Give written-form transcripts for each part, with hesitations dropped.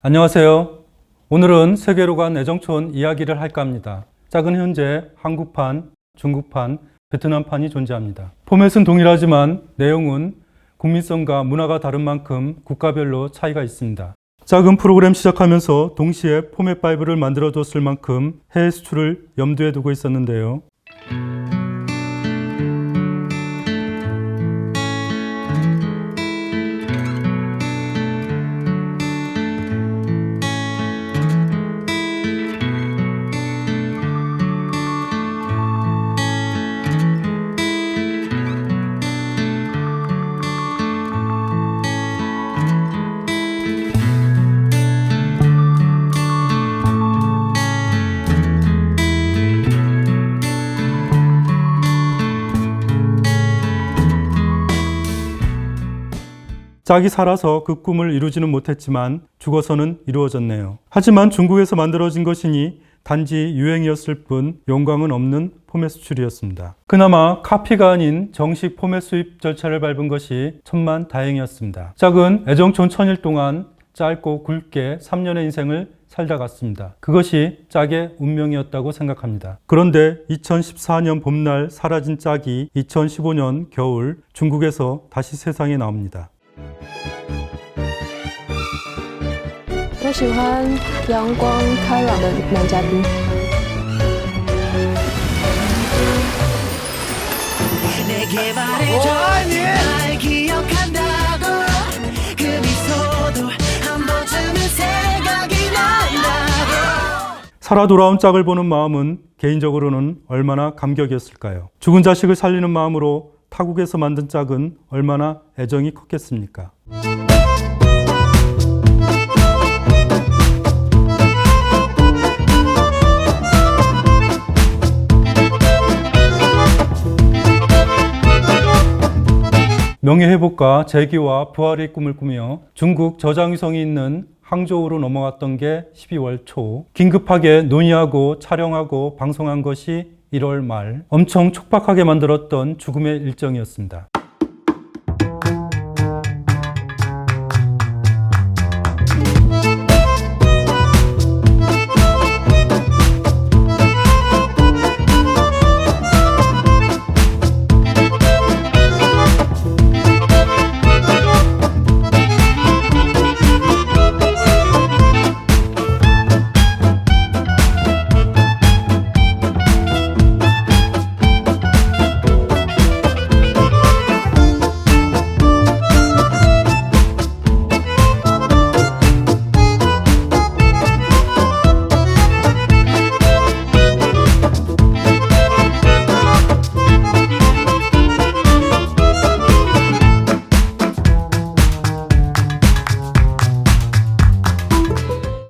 안녕하세요. 오늘은 세계로 간 애정촌 이야기를 할까 합니다. 짝은 현재 한국판, 중국판, 베트남판이 존재합니다. 포맷은 동일하지만 내용은 국민성과 문화가 다른 만큼 국가별로 차이가 있습니다. 짝은 프로그램 시작하면서 동시에 포맷 바이블을 만들어뒀을 만큼 해외 수출을 염두에 두고 있었는데요. 짝이 살아서 그 꿈을 이루지는 못했지만 죽어서는 이루어졌네요. 하지만 중국에서 만들어진 것이니 단지 유행이었을 뿐 영광은 없는 포맷 수출이었습니다. 그나마 카피가 아닌 정식 포맷 수입 절차를 밟은 것이 천만 다행이었습니다. 짝은 애정촌 1000일 동안 짧고 굵게 3년의 인생을 살다 갔습니다. 그것이 짝의 운명이었다고 생각합니다. 그런데 2014년 봄날 사라진 짝이 2015년 겨울 중국에서 다시 세상에 나옵니다. 我喜欢阳光开朗的男嘉宾。 살아 돌아온 짝을 보는 마음은 개인적으로는 얼마나 감격이었을까요? 죽은 자식을 살리는 마음으로 타국에서 만든 짝은 얼마나 애정이 컸겠습니까? 명예회복과 재기와 부활의 꿈을 꾸며 중국 저장위성이 있는 항저우로 넘어갔던 게 12월 초, 긴급하게 논의하고 촬영하고 방송한 것이 1월 말, 엄청 촉박하게 만들었던 죽음의 일정이었습니다.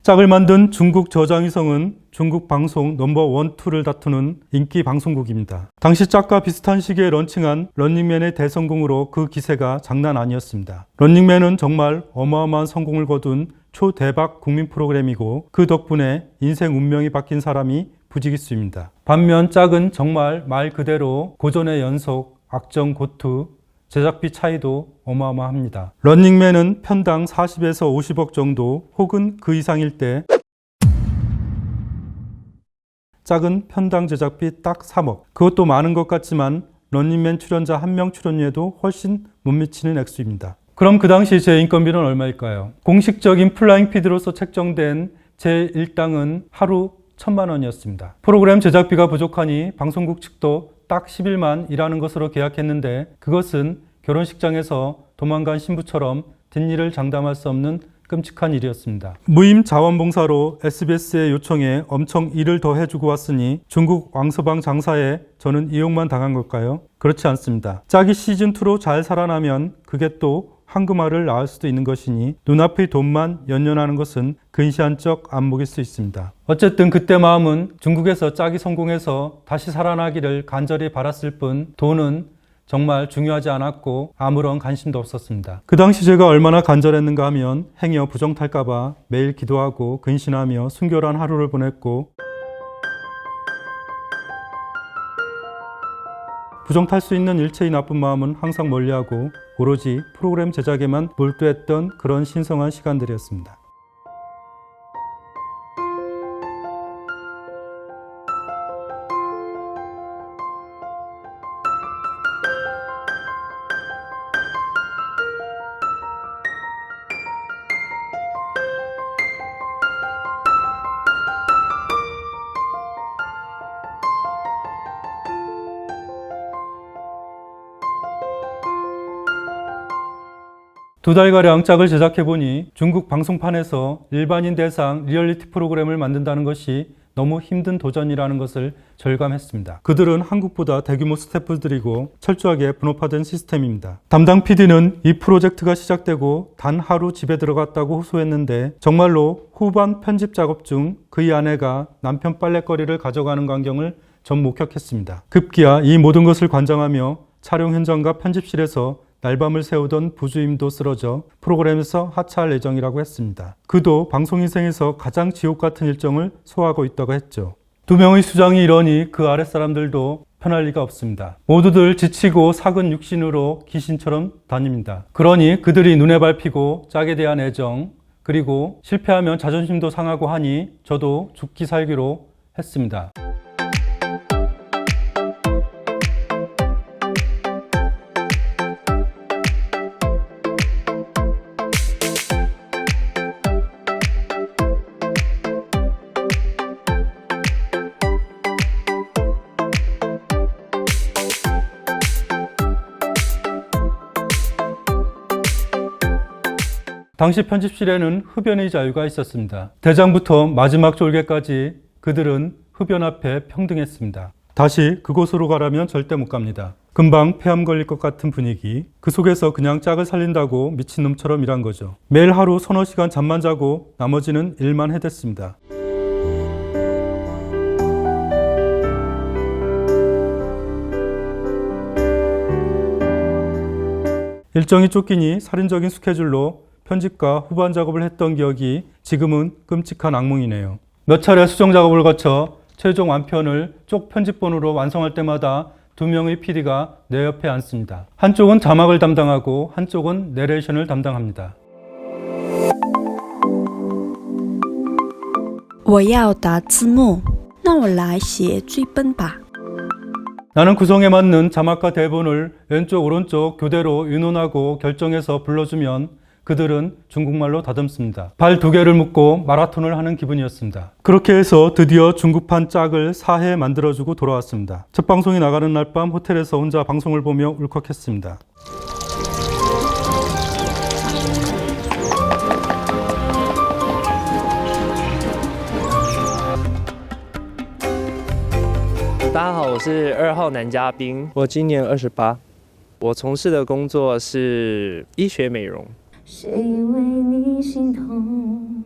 짝을 만든 중국 저장위성은 중국 방송 넘버 1, 2를 다투는 인기 방송국입니다. 당시 짝과 비슷한 시기에 런칭한 런닝맨의 대성공으로 그 기세가 장난 아니었습니다. 런닝맨은 정말 어마어마한 성공을 거둔 초대박 국민 프로그램이고 그 덕분에 인생 운명이 바뀐 사람이 부지기수입니다. 반면 짝은 정말 말 그대로 고전의 연속, 악정 고투, 제작비 차이도 어마어마합니다. 런닝맨은 편당 40에서 50억 정도 혹은 그 이상일 때 짝은 편당 제작비 딱 3억. 그것도 많은 것 같지만 런닝맨 출연자 1명 출연료에도 훨씬 못 미치는 액수입니다. 그럼 그 당시 제 인건비는 얼마일까요? 공식적인 플라잉 피드로서 책정된 제 일당은 하루 1000만 원이었습니다. 프로그램 제작비가 부족하니 방송국 측도 딱 10일만 일하는 것으로 계약했는데 그것은 결혼식장에서 도망간 신부처럼 뒷일을 장담할 수 없는 끔찍한 일이었습니다. 무임 자원봉사로 SBS의 요청에 엄청 일을 더 해주고 왔으니 중국 왕서방 장사에 저는 이용만 당한 걸까요? 그렇지 않습니다. 짝이 시즌2로 잘 살아나면 그게 또 황금알을 낳을 수도 있는 것이니 눈앞의 돈만 연연하는 것은 근시안적 안목일 수 있습니다. 어쨌든 그때 마음은 중국에서 짝이 성공해서 다시 살아나기를 간절히 바랐을 뿐 돈은 정말 중요하지 않았고 아무런 관심도 없었습니다. 그 당시 제가 얼마나 간절했는가 하면 행여 부정탈까봐 매일 기도하고 근신하며 순결한 하루를 보냈고 부정탈 수 있는 일체의 나쁜 마음은 항상 멀리하고 오로지 프로그램 제작에만 몰두했던 그런 신성한 시간들이었습니다. 2달가량 짝을 제작해보니 중국 방송판에서 일반인 대상 리얼리티 프로그램을 만든다는 것이 너무 힘든 도전이라는 것을 절감했습니다. 그들은 한국보다 대규모 스태프들이고 철저하게 분업화된 시스템입니다. 담당 PD는 이 프로젝트가 시작되고 단 하루 집에 들어갔다고 호소했는데 정말로 후반 편집 작업 중 그의 아내가 남편 빨랫거리를 가져가는 광경을 전 목격했습니다. 급기야 이 모든 것을 관장하며 촬영 현장과 편집실에서 날밤을 새우던 부주임도 쓰러져 프로그램에서 하차할 예정이라고 했습니다. 그도 방송 인생에서 가장 지옥 같은 일정을 소화하고 있다고 했죠. 2명의 수장이 이러니 그 아랫사람들도 편할 리가 없습니다. 모두들 지치고 삭은 육신으로 귀신처럼 다닙니다. 그러니 그들이 눈에 밟히고 짝에 대한 애정, 그리고 실패하면 자존심도 상하고 하니 저도 죽기 살기로 했습니다. 당시 편집실에는 흡연의 자유가 있었습니다. 대장부터 마지막 졸개까지 그들은 흡연 앞에 평등했습니다. 다시 그곳으로 가라면 절대 못 갑니다. 금방 폐암 걸릴 것 같은 분위기, 그 속에서 그냥 짝을 살린다고 미친놈처럼 일한 거죠. 매일 하루 서너 시간 잠만 자고 나머지는 일만 해댔습니다. 일정이 쫓기니 살인적인 스케줄로 편집과 후반 작업을 했던 기억이 지금은 끔찍한 악몽이네요. 몇 차례 수정 작업을 거쳐 최종 완편을 쪽 편집본으로 완성할 때마다 2명의 PD가 내 옆에 앉습니다. 한쪽은 자막을 담당하고 한쪽은 내레이션을 담당합니다. 我要打字幕，那我来写剧本吧。 나는 구성에 맞는 자막과 대본을 왼쪽 오른쪽 교대로 윤혼하고 결정해서 불러주면 그들은 중국말로 다듬습니다. 발 2개를 묶고 마라톤을 하는 기분이었습니다. 그렇게 해서 드디어 중국판 짝을 4회 만들어주고 돌아왔습니다. 첫 방송이 나가는 날 밤 호텔에서 혼자 방송을 보며 울컥했습니다.大家好，我是2号男嘉宾，我今年28，我从事的工作是医学美容。谁为你心痛？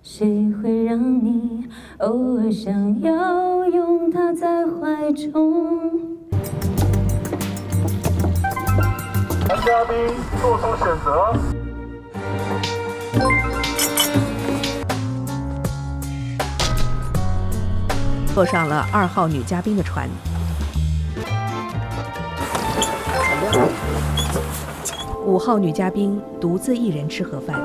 谁会让你偶尔想要拥他在怀中？男嘉宾做出选择。 坐上了2号女嘉宾的船。5号女嘉宾独自一人吃盒饭。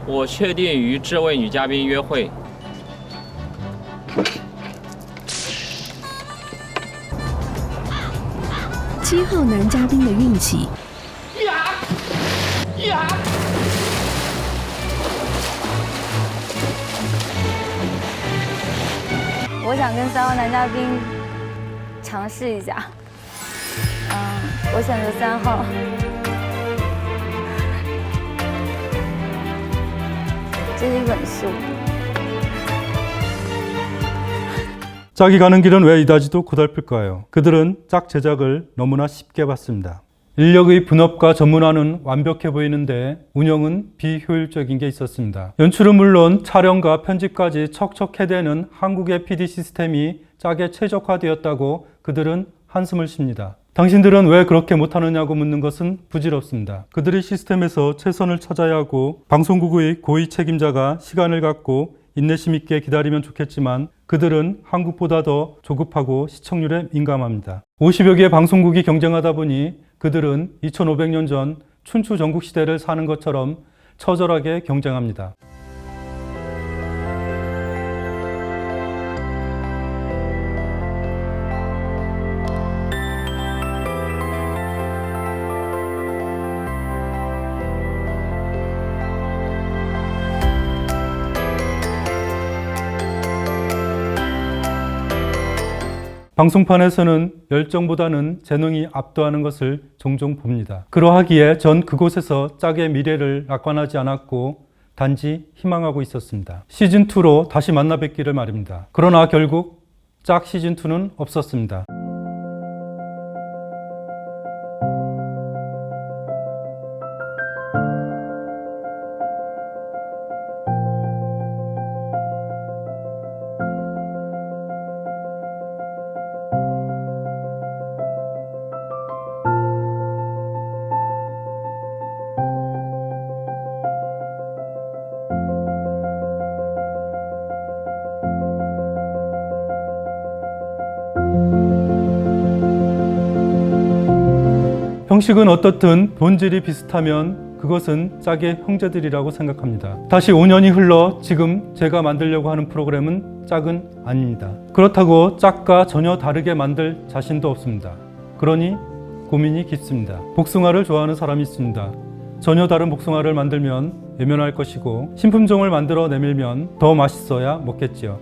我确定与这位女嘉宾约会。7号男嘉宾的运气。我想跟3号男嘉宾尝试一下。我选择3号。 这是一本书。 짝이 가는 길은 왜 이다지도 고달플까요? 그들은 짝 제작을 너무나 쉽게 봤습니다. 인력의 분업과 전문화는 완벽해 보이는데 운영은 비효율적인 게 있었습니다. 연출은 물론 촬영과 편집까지 척척 해대는 한국의 PD 시스템이 짝에 최적화되었다고 그들은 한숨을 쉽니다. 당신들은 왜 그렇게 못하느냐고 묻는 것은 부질없습니다. 그들의 시스템에서 최선을 찾아야 하고 방송국의 고위 책임자가 시간을 갖고 인내심 있게 기다리면 좋겠지만 그들은 한국보다 더 조급하고 시청률에 민감합니다. 50여 개의 방송국이 경쟁하다 보니 그들은 2500년 전 춘추 전국시대를 사는 것처럼 처절하게 경쟁합니다. 방송판에서는 열정보다는 재능이 압도하는 것을 종종 봅니다. 그러하기에 전 그곳에서 짝의 미래를 낙관하지 않았고 단지 희망하고 있었습니다. 시즌2로 다시 만나 뵙기를 말입니다. 그러나 결국 짝 시즌2는 없었습니다. 형식은 어떻든 본질이 비슷하면 그것은 짝의 형제들이라고 생각합니다. 다시 5년이 흘러 지금 제가 만들려고 하는 프로그램은 짝은 아닙니다. 그렇다고 짝과 전혀 다르게 만들 자신도 없습니다. 그러니 고민이 깊습니다. 복숭아를 좋아하는 사람이 있습니다. 전혀 다른 복숭아를 만들면 외면할 것이고 신품종을 만들어 내밀면 더 맛있어야 먹겠지요.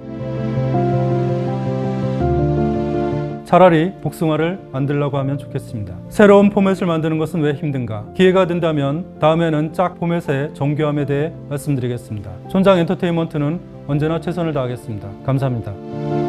차라리 복숭아를 만들려고 하면 좋겠습니다. 새로운 포맷을 만드는 것은 왜 힘든가? 기회가 된다면 다음에는 짝 포맷의 정교함에 대해 말씀드리겠습니다. 촌장 엔터테인먼트는 언제나 최선을 다하겠습니다. 감사합니다.